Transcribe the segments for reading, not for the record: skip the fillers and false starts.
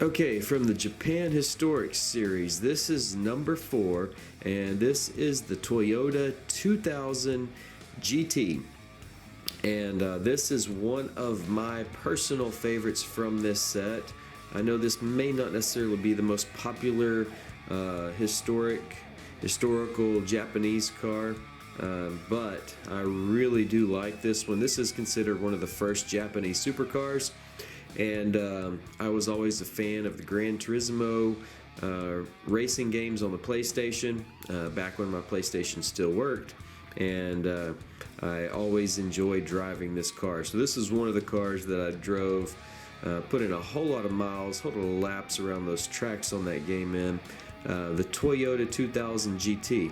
Okay, from the Japan Historic Series, this is number 4, and this is the Toyota 2000 GT. And this is one of my personal favorites from this set. I know this may not necessarily be the most popular historical Japanese car, but I really do like this one. This is considered one of the first Japanese supercars. And I was always a fan of the Gran Turismo racing games on the PlayStation, back when my PlayStation still worked. And I always enjoyed driving this car. So this is one of the cars that I drove, put in a whole lot of miles, whole lot of laps around those tracks on that game in. The Toyota 2000 GT.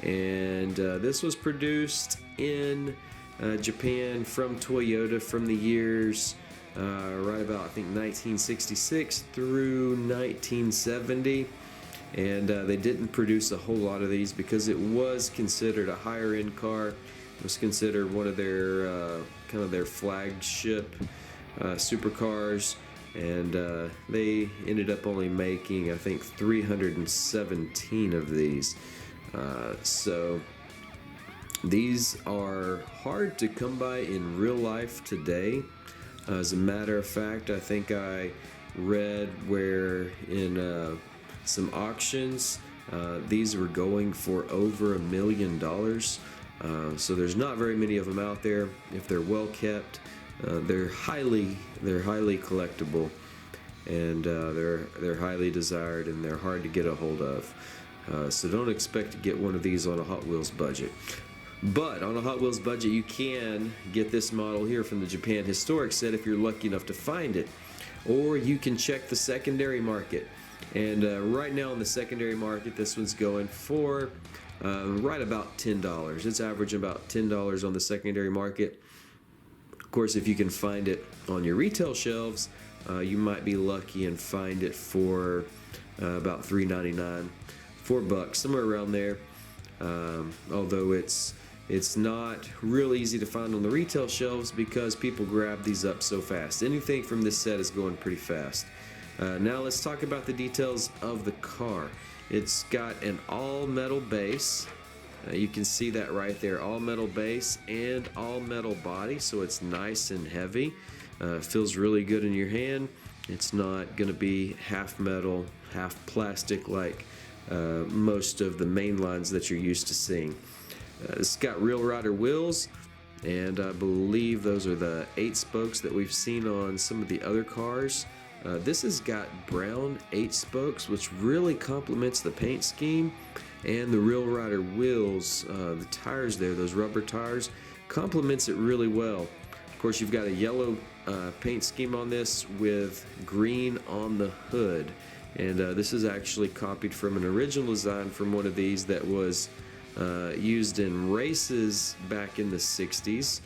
And this was produced in Japan from Toyota from the years right about, I think, 1966 through 1970, and they didn't produce a whole lot of these because it was considered a higher end car. It was considered one of their kind of their flagship supercars, and they ended up only making, I think, 317 of these. So these are hard to come by in real life today. As a matter of fact, I think I read where in some auctions these were going for over $1 million. So there's not very many of them out there. If they're well kept, they're highly collectible, and they're highly desired, and they're hard to get a hold of. So don't expect to get one of these on a Hot Wheels budget. But on a Hot Wheels budget, you can get this model here from the Japan Historic set if you're lucky enough to find it. Or you can check the secondary market. And right now in the secondary market, this one's going for right about $10. It's averaging about $10 on the secondary market. Of course, if you can find it on your retail shelves, you might be lucky and find it for about $3.99, $4, somewhere around there. Although it's not real easy to find on the retail shelves because people grab these up so fast. Anything from this set is going pretty fast. Now let's talk about the details of the car. It's got an all-metal base. You can see that right there, all-metal base and all-metal body, so it's nice and heavy. Feels really good in your hand. It's not going to be half metal, half plastic like most of the main lines that you're used to seeing. It's got Real Rider wheels, and I believe those are the 8 spokes that we've seen on some of the other cars. This has got brown 8 spokes, which really complements the paint scheme, and the Real Rider wheels, the tires there, those rubber tires, complements it really well. Of course, you've got a yellow paint scheme on this with green on the hood, and this is actually copied from an original design from one of these that was used in races back in the 60s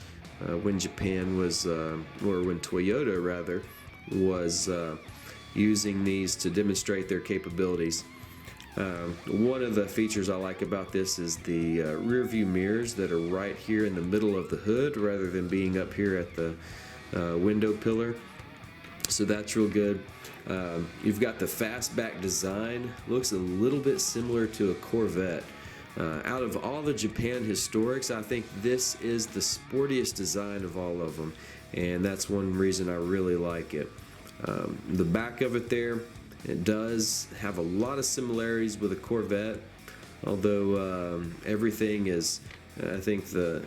when Japan was, or when Toyota rather, was using these to demonstrate their capabilities. One of the features I like about this is the rear view mirrors that are right here in the middle of the hood rather than being up here at the window pillar. So that's real good. You've got the fastback design. Looks a little bit similar to a Corvette. Out of all the Japan Historics, I think this is the sportiest design of all of them, and that's one reason I really like it. The back of it there, it does have a lot of similarities with a Corvette, although everything is, I think the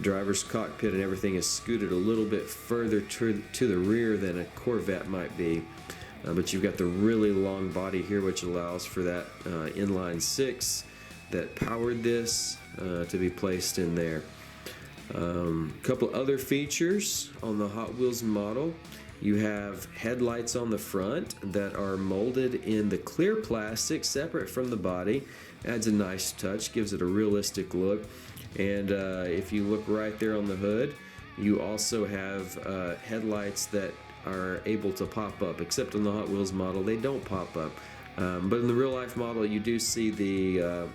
driver's cockpit and everything is scooted a little bit further to the rear than a Corvette might be. But you've got the really long body here, which allows for that inline 6 that powered this to be placed in there. A couple other features on the Hot Wheels model. You have headlights on the front that are molded in the clear plastic separate from the body. Adds a nice touch, gives it a realistic look. And if you look right there on the hood, you also have headlights that are able to pop up, except on the Hot Wheels model they don't pop up. But in the real life model, you do see the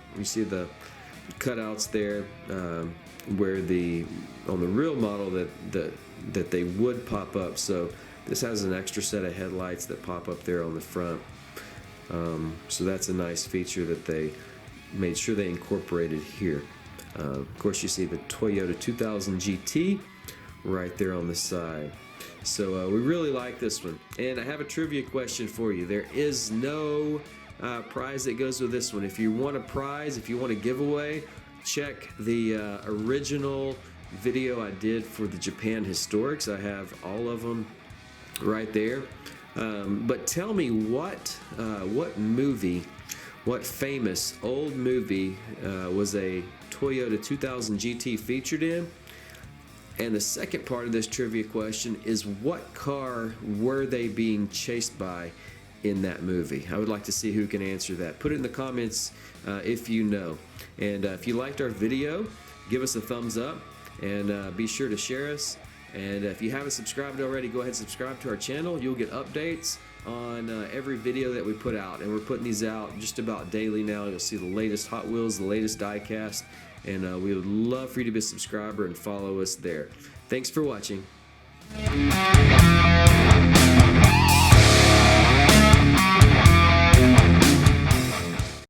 cutouts there where on the real model that they would pop up. So This has an extra set of headlights that pop up there on the front. So that's a nice feature that they made sure they incorporated here. Of course, you see the Toyota 2000 GT right there on the side. So we really like this one. And I have a trivia question for you. There is no prize that goes with this one. If you want a prize, if you want a giveaway, check the original video I did for the Japan Historics. I have all of them right there. But tell me what movie, what famous old movie was a Toyota 2000 GT featured in? And the second part of this trivia question is, what car were they being chased by in that movie? I would like to see who can answer that. Put it in the comments if you know. And if you liked our video, give us a thumbs up, and be sure to share us. And if you haven't subscribed already, go ahead and subscribe to our channel. You'll get updates on every video that we put out. And we're putting these out just about daily now. You'll see the latest Hot Wheels, the latest Diecast. And we would love for you to be a subscriber and follow us there. Thanks for watching.